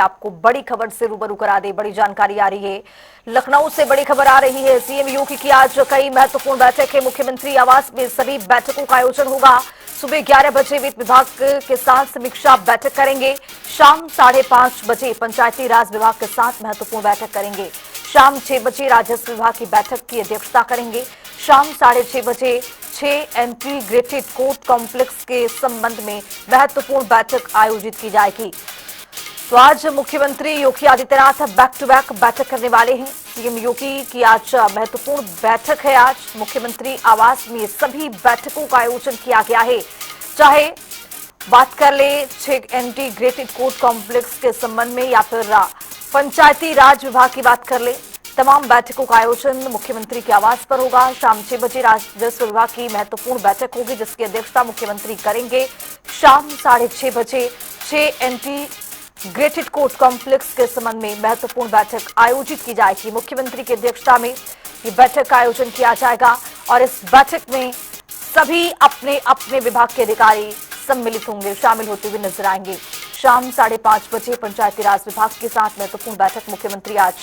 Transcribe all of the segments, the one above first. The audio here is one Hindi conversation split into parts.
आपको बड़ी खबर से रूबरू करा दे। बड़ी जानकारी आ रही है, लखनऊ से बड़ी खबर आ रही है। सीएम योगी की आज कई महत्वपूर्ण बैठक है। मुख्यमंत्री आवास में सभी बैठकों का आयोजन होगा। सुबह 11 बजे वित्त विभाग के साथ समीक्षा बैठक करेंगे। शाम 5:30 बजे पंचायती राज विभाग के साथ महत्वपूर्ण बैठक करेंगे। शाम 6 बजे राजस्व विभाग की बैठक की अध्यक्षता करेंगे। शाम 6:30 बजे 6 इंटीग्रेटेड कोर्ट कॉम्प्लेक्स के संबंध में महत्वपूर्ण बैठक आयोजित की जाएगी। तो आज मुख्यमंत्री Yogi Adityanath back to back बैठक करने वाले हैं। सीएम योगी की आज महत्वपूर्ण बैठक है। आज मुख्यमंत्री आवास में सभी बैठकों का आयोजन किया गया है। चाहे बात कर ले 6 इंटीग्रेटेड कोर्ट कॉम्प्लेक्स के संबंध में या फिर पंचायती राज विभाग की बात कर ले, तमाम बैठकों का आयोजन मुख्यमंत्री के आवास पर होगा। शाम 6 बजे राजस्व विभाग की महत्वपूर्ण बैठक होगी, जिसकी अध्यक्षता मुख्यमंत्री करेंगे। शाम 6:30 बजे 6 इंटीग्रेटेड कोर्ट कॉम्प्लेक्स के संबंध में महत्वपूर्ण बैठक आयोजित की जाएगी। मुख्यमंत्री की अध्यक्षता में ये बैठक का आयोजन किया जाएगा और इस बैठक में सभी अपने अपने विभाग के अधिकारी सम्मिलित होंगे, शामिल होते हुए नजर आएंगे। शाम 5:30 बजे पंचायती राज विभाग के साथ महत्वपूर्ण बैठक मुख्यमंत्री आज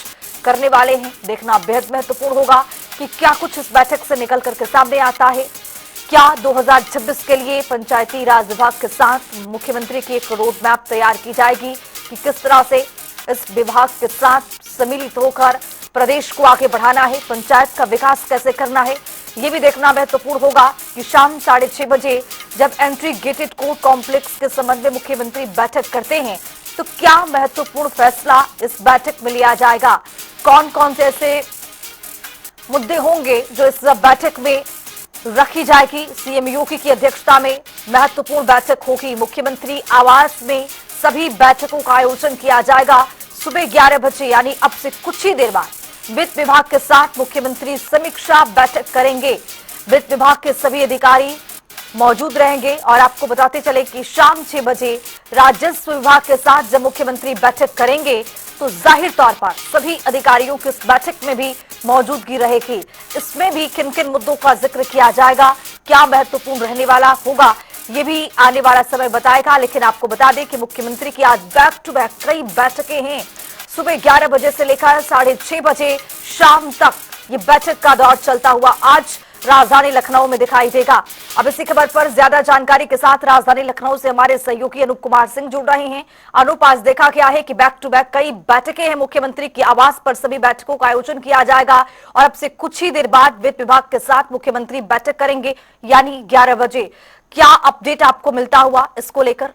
करने वाले हैं। देखना बेहद महत्वपूर्ण होगा कि क्या कुछ इस बैठक से निकल करके सामने आता है। क्या 2026 के लिए पंचायती राज विभाग के साथ मुख्यमंत्री की एक रोड मैप तैयार की जाएगी कि किस तरह से इस विभाग के साथ सम्मिलित होकर प्रदेश को आगे बढ़ाना है, पंचायत का विकास कैसे करना है, ये भी देखना महत्वपूर्ण होगा कि शाम 6:30 बजे जब इंटीग्रेटेड कोर्ट कॉम्प्लेक्स के संबंध में मुख्यमंत्री बैठक करते हैं तो क्या महत्वपूर्ण फैसला इस बैठक में लिया जाएगा। कौन कौन से ऐसे मुद्दे होंगे जो इस बैठक में रखी जाएगी। सीएम योगी की अध्यक्षता में महत्वपूर्ण बैठक होगी। मुख्यमंत्री आवास में सभी बैठकों का आयोजन किया जाएगा। सुबह 11 बजे यानी अब से कुछ ही देर बाद वित्त विभाग के साथ मुख्यमंत्री समीक्षा बैठक करेंगे। वित्त विभाग के सभी अधिकारी मौजूद रहेंगे और आपको बताते चले कि शाम 6 बजे राजस्व विभाग के साथ जब मुख्यमंत्री बैठक करेंगे तो जाहिर तौर पर सभी अधिकारियों की इस बैठक में भी मौजूदगी रहेगी। इसमें भी किन किन मुद्दों का जिक्र किया जाएगा, क्या महत्वपूर्ण रहने वाला होगा, ये भी आने वाला समय बताएगा। लेकिन आपको बता दें कि मुख्यमंत्री की आज बैक टू बैक कई बैठकें हैं। सुबह 11 बजे से लेकर 6:30 बजे शाम तक ये बैठक का दौर चलता हुआ आज राजधानी लखनऊ में दिखाई देगा। अब इसी खबर पर ज्यादा जानकारी के साथ राजधानी लखनऊ से हमारे सहयोगी अनूप कुमार सिंह जुड़ रहे हैं। अनूप, आज देखा गया है कि बैक टू बैक कई बैठकें हैं। मुख्यमंत्री की आवास पर सभी बैठकों का आयोजन किया जाएगा और अब से कुछ ही देर बाद वित्त विभाग के साथ मुख्यमंत्री बैठक करेंगे यानी 11 बजे। क्या अपडेट आपको मिलता हुआ इसको लेकर?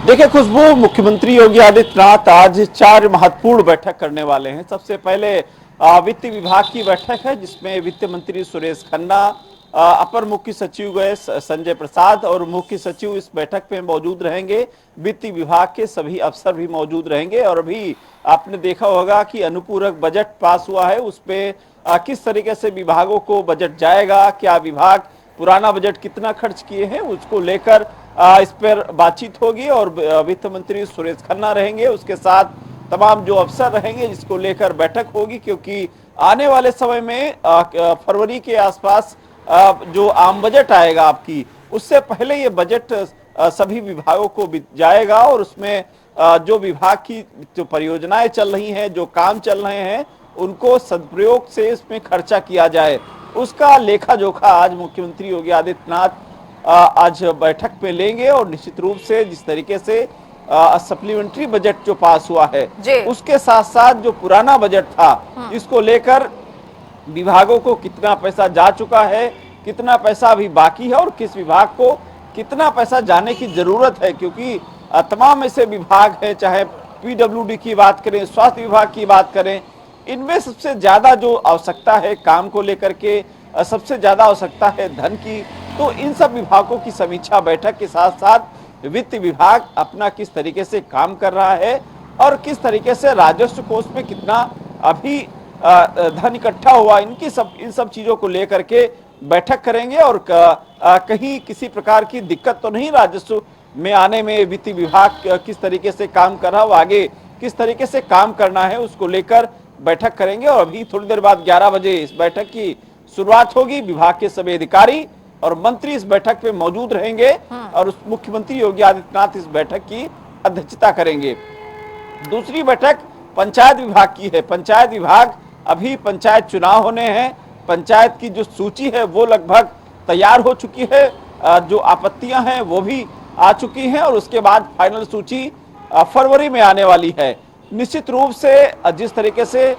देखिए खुशबू, मुख्यमंत्री योगी आदित्यनाथ आज 4 महत्वपूर्ण बैठक करने वाले हैं। सबसे पहले वित्त विभाग की बैठक है, जिसमें वित्त मंत्री सुरेश खन्ना, अपर मुख्य सचिव गए संजय प्रसाद और मुख्य सचिव इस बैठक में मौजूद रहेंगे। वित्त विभाग के सभी अफसर भी मौजूद रहेंगे और अभी आपने देखा होगा कि अनुपूरक बजट पास हुआ है, उस पे किस तरीके से विभागों को बजट जाएगा, क्या विभाग पुराना बजट कितना खर्च किए हैं, उसको लेकर इस पर बातचीत होगी और वित्त मंत्री सुरेश खन्ना रहेंगे, उसके साथ तमाम जो अफसर रहेंगे, जिसको लेकर बैठक होगी। क्योंकि आने वाले समय में फरवरी के आसपास जो आम बजट आएगा आपकी, उससे पहले ये बजट सभी विभागों को जाएगा और उसमें जो विभाग की जो परियोजनाएं चल रही हैं, जो काम चल रहे हैं, उनको सदुपयोग से इसमें खर्चा किया जाए, उसका लेखा जोखा आज मुख्यमंत्री योगी आदित्यनाथ आज बैठक में लेंगे। और निश्चित रूप से जिस तरीके से सप्लीमेंट्री बजट जो पास हुआ है, उसके साथ साथ जो पुराना बजट था, इसको लेकर विभागों को कितना पैसा जा चुका है, कितना पैसा अभी बाकी है और किस विभाग को कितना पैसा जाने की जरूरत है। क्योंकि तमाम ऐसे विभाग हैं, चाहे पीडब्ल्यूडी की बात करें, स्वास्थ्य विभाग की बात करें, इनमें सबसे ज्यादा जो आवश्यकता है काम को लेकर के, सबसे ज्यादा आवश्यकता है धन की। तो इन सब विभागों की समीक्षा बैठक के साथ साथ वित्त विभाग अपना किस तरीके से काम कर रहा है और किस तरीके से राजस्व कोष में कितना अभी धन इकट्ठा हुआ, इन सब चीजों को लेकर के बैठक करेंगे। और कहीं किसी प्रकार की दिक्कत तो नहीं राजस्व में आने में, वित्त विभाग किस तरीके से काम कर रहा है, आगे किस तरीके से काम करना है, उसको लेकर बैठक करेंगे। और अभी थोड़ी देर बाद 11 बजे इस बैठक की शुरुआत होगी। विभाग के सभी अधिकारी और मंत्री इस बैठक पे मौजूद रहेंगे और उस मुख्यमंत्री योगी आदित्यनाथ इस बैठक की अध्यक्षता करेंगे। दूसरी बैठक पंचायत विभाग की है। पंचायत विभाग, अभी पंचायत चुनाव होने हैं, पंचायत की जो सूची है वो लगभग तैयार हो चुकी है, जो आपत्तियां हैं वो भी आ चुकी हैं और उसके बाद फाइनल सूची फरवरी में आने वाली है। निश्चित रूप से जिस तरीके से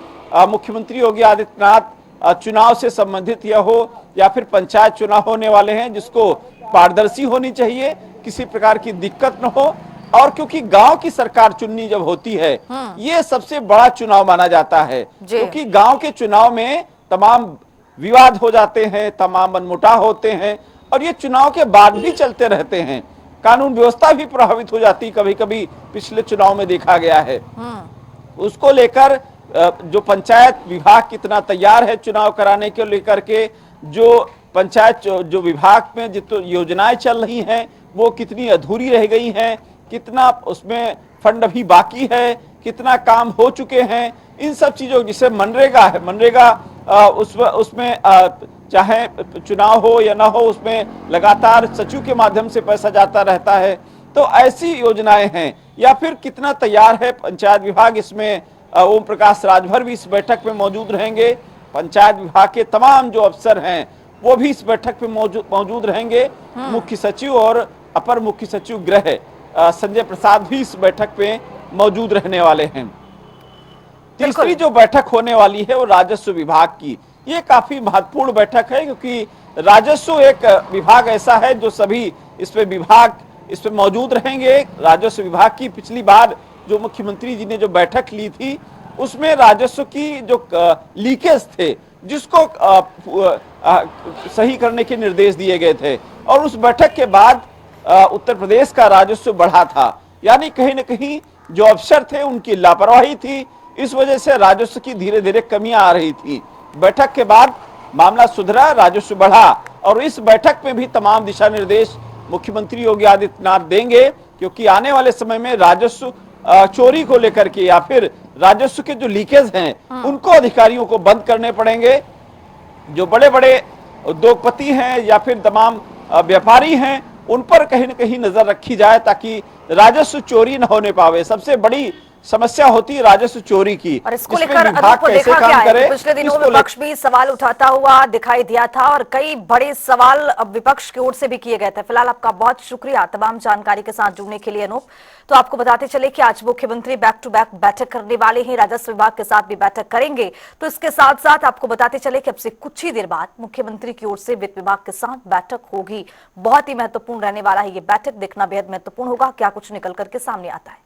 मुख्यमंत्री योगी आदित्यनाथ चुनाव से संबंधित यह हो या फिर पंचायत चुनाव होने वाले हैं जिसको पारदर्शी होनी चाहिए, किसी प्रकार की दिक्कत न हो, और क्योंकि गांव की सरकार चुननी जब होती है ये सबसे बड़ा चुनाव माना जाता है, क्योंकि गांव के चुनाव में तमाम विवाद हो जाते हैं, तमाम मनमुटाव होते हैं और ये चुनाव के बाद भी चलते रहते हैं। कानून व्यवस्था भी प्रभावित हो जाती, कभी कभी पिछले चुनाव में देखा गया है। उसको लेकर जो पंचायत विभाग कितना तैयार है चुनाव कराने के लेकर के, जो पंचायत जो विभाग में जितनी योजनाएं चल रही हैं वो कितनी अधूरी रह गई हैं, कितना उसमें फंड अभी बाकी है, कितना काम हो चुके हैं, इन सब चीजों, जिसे मनरेगा है, मनरेगा उसमें चाहे चुनाव हो या ना हो उसमें लगातार सचिव के माध्यम से पैसा जाता रहता है। तो ऐसी योजनाएं हैं, या फिर कितना तैयार है पंचायत विभाग, इसमें ओम प्रकाश राजभर भी इस बैठक में मौजूद रहेंगे। पंचायत विभाग के तमाम जो अफसर हैं वो भी इस बैठक में मौजूद रहेंगे। मुख्य सचिव और अपर मुख्य सचिव गृह संजय प्रसाद भी इस बैठक पे मौजूद रहने वाले हैं। तीसरी जो बैठक होने वाली है वो राजस्व विभाग की। ये काफी महत्वपूर्ण बैठक है क्योंकि राजस्व एक विभाग ऐसा है जो सभी इस पे मौजूद रहेंगे। राजस्व विभाग की पिछली बार जो मुख्यमंत्री जी ने जो बैठक ली थी उसमें राजस्व की जो लीकेज थे जिसको सही करने के निर्देश दिए गए थे, और उस बैठक के बाद उत्तर प्रदेश का राजस्व बढ़ा था। यानी कहीं न कहीं जो अफसर थे उनकी लापरवाही थी, इस वजह से राजस्व की धीरे धीरे कमियां आ रही थी। बैठक के बाद मामला सुधरा, राजस्व बढ़ा, और इस बैठक में भी तमाम दिशा निर्देश मुख्यमंत्री योगी आदित्यनाथ देंगे, क्योंकि आने वाले समय में राजस्व चोरी को लेकर के या फिर राजस्व के जो लीकेज हैं उनको अधिकारियों को बंद करने पड़ेंगे। जो बड़े बड़े उद्योगपति हैं या फिर तमाम व्यापारी हैं उन पर कहीं न कहीं नजर रखी जाए ताकि राजस्व चोरी न होने पावे। सबसे बड़ी समस्या होती है राजस्व चोरी की, और इसको लेकर को देखा गया है। पिछले दिनों विपक्ष भी सवाल उठाता हुआ दिखाई दिया था और कई बड़े सवाल अब विपक्ष की ओर से भी किए गए थे। फिलहाल आपका बहुत शुक्रिया तमाम जानकारी के साथ जुड़ने के लिए अनूप। तो आपको बताते चले कि आज मुख्यमंत्री बैक टू बैक बैठक करने वाले हैं, राजस्व विभाग के साथ भी बैठक करेंगे। तो इसके साथ साथ आपको बताते चले कि अब से कुछ ही देर बाद मुख्यमंत्री की ओर से वित्त विभाग के साथ बैठक होगी। बहुत ही महत्वपूर्ण रहने वाला है ये बैठक, देखना बेहद महत्वपूर्ण होगा क्या कुछ निकल करके सामने आता है।